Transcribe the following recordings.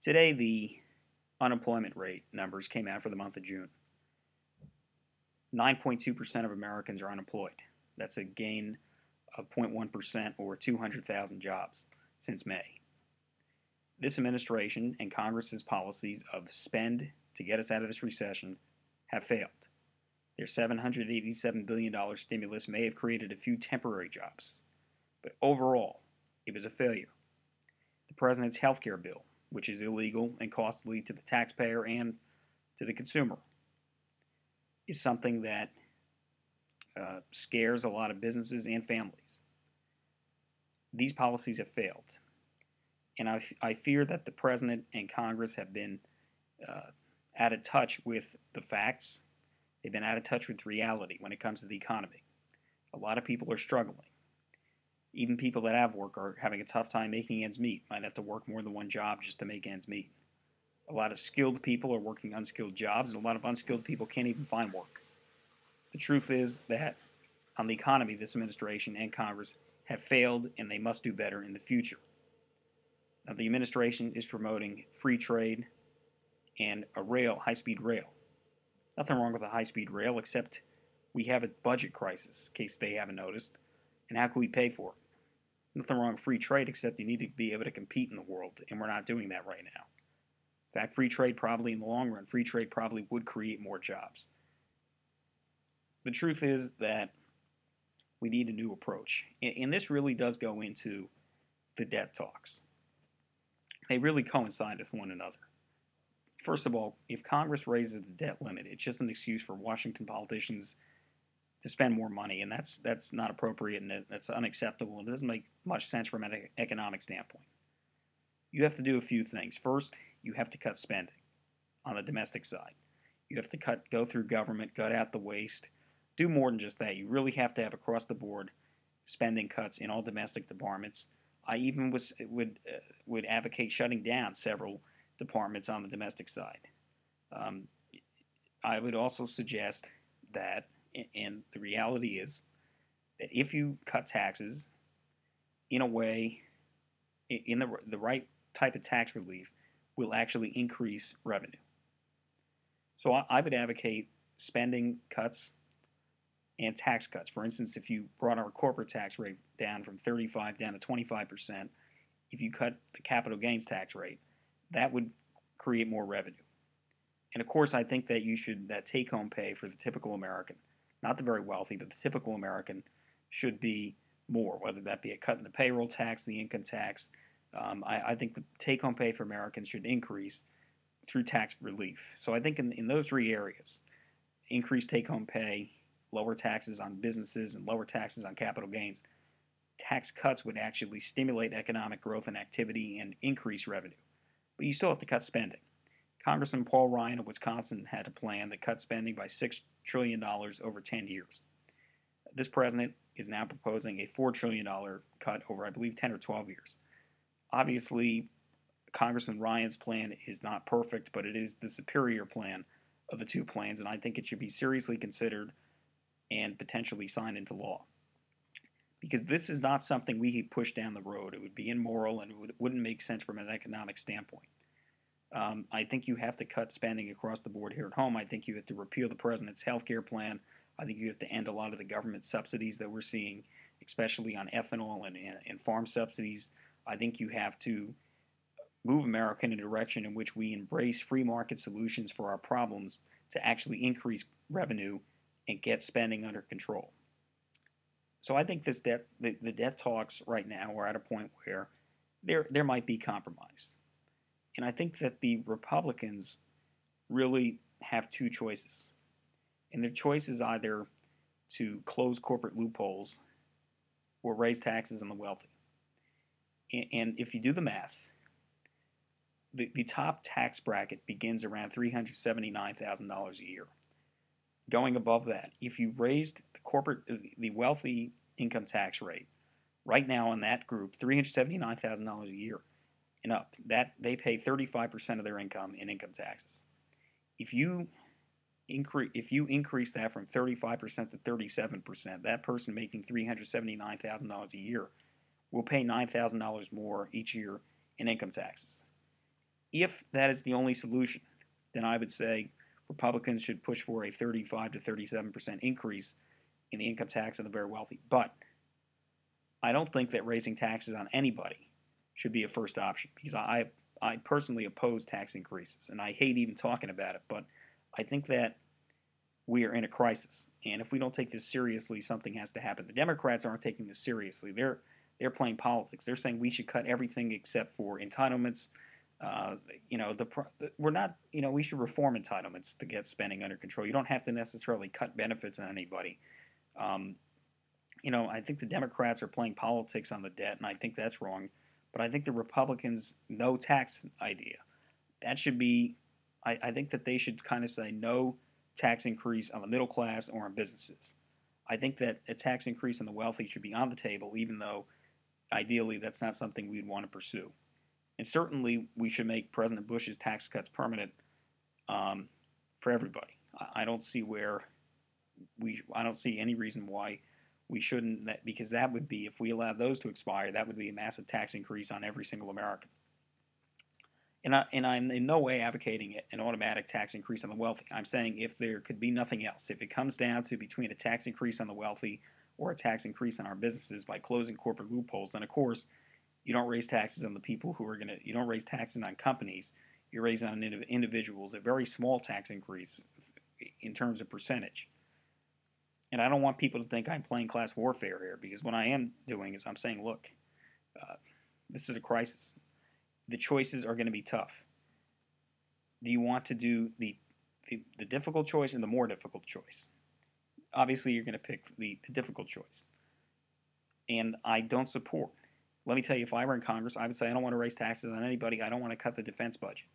Today, the unemployment rate numbers came out for the month of June. 9.2% of Americans are unemployed. That's a gain of 0.1% or 200,000 jobs since May. This administration and Congress's policies of spend to get us out of this recession have failed. Their $787 billion stimulus may have created a few temporary jobs, but overall, it was a failure. The president's health care bill, which is illegal and costly to the taxpayer and to the consumer, is something that scares a lot of businesses and families. These policies have failed. And I fear that the president and Congress have been out of touch with the facts. They've been out of touch with reality when it comes to the economy. A lot of people are struggling. Even people that have work are having a tough time making ends meet, might have to work more than one job just to make ends meet. A lot of skilled people are working unskilled jobs, and a lot of unskilled people can't even find work. The truth is that on the economy, this administration and Congress have failed, and they must do better in the future. Now, the administration is promoting free trade and a high-speed rail. Nothing wrong with a high-speed rail, except we have a budget crisis, in case they haven't noticed, and how can we pay for it? Nothing wrong with free trade, except you need to be able to compete in the world, and we're not doing that right now. In fact, free trade probably in the long run, free trade probably would create more jobs. The truth is that we need a new approach, and this really does go into the debt talks. They really coincide with one another. First of all, if Congress raises the debt limit, it's just an excuse for Washington politicians to spend more money, and that's not appropriate, and that's unacceptable. It doesn't make much sense from an economic standpoint. You have to do a few things. First, you have to cut spending on the domestic side. You have to go through government, gut out the waste, do more than just that. You really have to have across-the-board spending cuts in all domestic departments. I even would advocate shutting down several departments on the domestic side. I would also suggest that, and the reality is, that if you cut taxes in a way, in the right type of tax relief, will actually increase revenue. So I would advocate spending cuts and tax cuts. For instance, if you brought our corporate tax rate down from 35 down to 25%, if you cut the capital gains tax rate, that would create more revenue. And of course, I think that that take-home pay for the typical American, not the very wealthy, but the typical American, should be more, whether that be a cut in the payroll tax, the income tax. I think the take-home pay for Americans should increase through tax relief. So I think in those three areas, increased take-home pay, lower taxes on businesses, and lower taxes on capital gains, tax cuts would actually stimulate economic growth and activity and increase revenue. But you still have to cut spending. Congressman Paul Ryan of Wisconsin had a plan that cut spending by $6 trillion over 10 years. This president is now proposing a $4 trillion cut over, I believe, 10 or 12 years. Obviously, Congressman Ryan's plan is not perfect, but it is the superior plan of the two plans, and I think it should be seriously considered and potentially signed into law. Because this is not something we could push down the road. It would be immoral and it wouldn't make sense from an economic standpoint. I think you have to cut spending across the board here at home. I think you have to repeal the president's health care plan. I think you have to end a lot of the government subsidies that we're seeing, especially on ethanol and farm subsidies. I think you have to move America in a direction in which we embrace free market solutions for our problems to actually increase revenue and get spending under control. So I think the debt talks right now are at a point where there might be compromise. And I think that the Republicans really have two choices. And their choice is either to close corporate loopholes or raise taxes on the wealthy. And if you do the math, the top tax bracket begins around $379,000 a year. Going above that, if you raised the wealthy income tax rate, right now in that group, $379,000 a year and up, that they pay 35% of their income in income taxes. If you increase that from 35% to 37%, that person making $379,000 a year will pay $9,000 more each year in income taxes. If that is the only solution, then I would say Republicans should push for a 35 to 37% increase in the income tax of the very wealthy. But I don't think that raising taxes on anybody should be a first option, because I personally oppose tax increases, and I hate even talking about it. But I think that we are in a crisis, and if we don't take this seriously, something has to happen. The Democrats aren't taking this seriously. They're playing politics. They're saying we should cut everything except for entitlements. Uh, we're not. We should reform entitlements to get spending under control. You don't have to necessarily cut benefits on anybody. Um, I think the Democrats are playing politics on the debt, and I think that's wrong. But I think the Republicans' no tax idea, that should be, I think that they should kind of say no tax increase on the middle class or on businesses. I think that a tax increase on the wealthy should be on the table, even though ideally that's not something we'd want to pursue. And certainly we should make President Bush's tax cuts permanent for everybody. I don't see I don't see any reason why we shouldn't, because that would be, if we allowed those to expire, that would be a massive tax increase on every single American. And I'm in no way advocating an automatic tax increase on the wealthy. I'm saying if there could be nothing else, if it comes down to between a tax increase on the wealthy or a tax increase on our businesses by closing corporate loopholes, then of course you don't raise taxes on the people you don't raise taxes on companies, you raise on individuals a very small tax increase in terms of percentage. And I don't want people to think I'm playing class warfare here, because what I am doing is I'm saying, look, uh, this is a crisis. The choices are going to be tough. Do you want to do the difficult choice or the more difficult choice? Obviously, you're going to pick the difficult choice. And I don't support. Let me tell you, if I were in Congress, I would say I don't want to raise taxes on anybody. I don't want to cut the defense budget.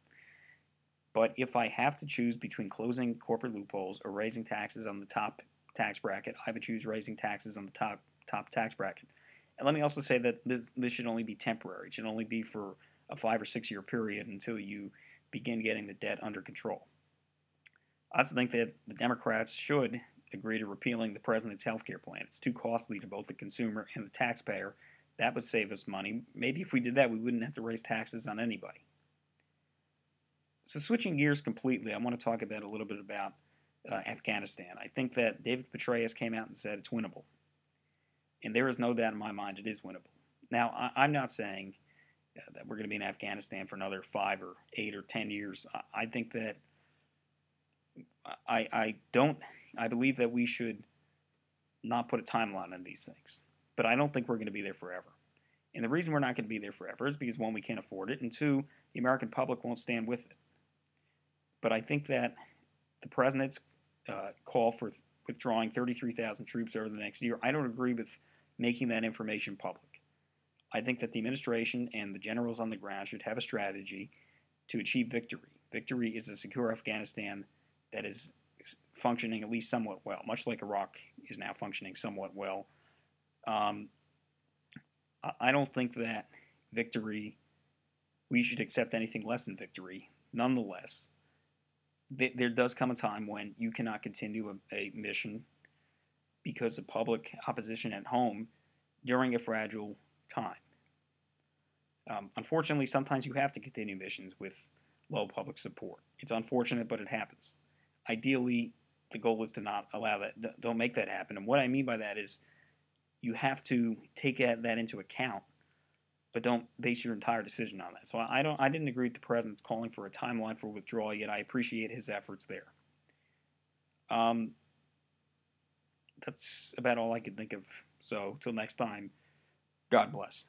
But if I have to choose between closing corporate loopholes or raising taxes on the top tax bracket, I would choose raising taxes on the top tax bracket. And let me also say that this should only be temporary. It should only be for a 5 or 6 year period until you begin getting the debt under control. I also think that the Democrats should agree to repealing the president's health care plan. It's too costly to both the consumer and the taxpayer. That would save us money. Maybe if we did that, we wouldn't have to raise taxes on anybody. So switching gears completely, I want to talk about a little bit about Afghanistan. I think that David Petraeus came out and said it's winnable. And there is no doubt in my mind it is winnable. Now, I'm not saying that we're going to be in Afghanistan for another 5 or 8 or 10 years. I think that I believe that we should not put a timeline on these things. But I don't think we're going to be there forever. And the reason we're not going to be there forever is because, one, we can't afford it, and two, the American public won't stand with it. But I think that the president's call for withdrawing 33,000 troops over the next year, I don't agree with making that information public. I think that the administration and the generals on the ground should have a strategy to achieve victory. Victory is a secure Afghanistan that is functioning at least somewhat well, much like Iraq is now functioning somewhat well. I don't think that victory, we should accept anything less than victory. Nonetheless, there does come a time when you cannot continue a mission because of public opposition at home during a fragile time. Unfortunately, sometimes you have to continue missions with low public support. It's unfortunate, but it happens. Ideally, the goal is to not allow that. Don't make that happen. And what I mean by that is you have to take that into account, but don't base your entire decision on that. So I didn't agree with the president's calling for a timeline for withdrawal, yet I appreciate his efforts there. That's about all I could think of. So till next time, God bless.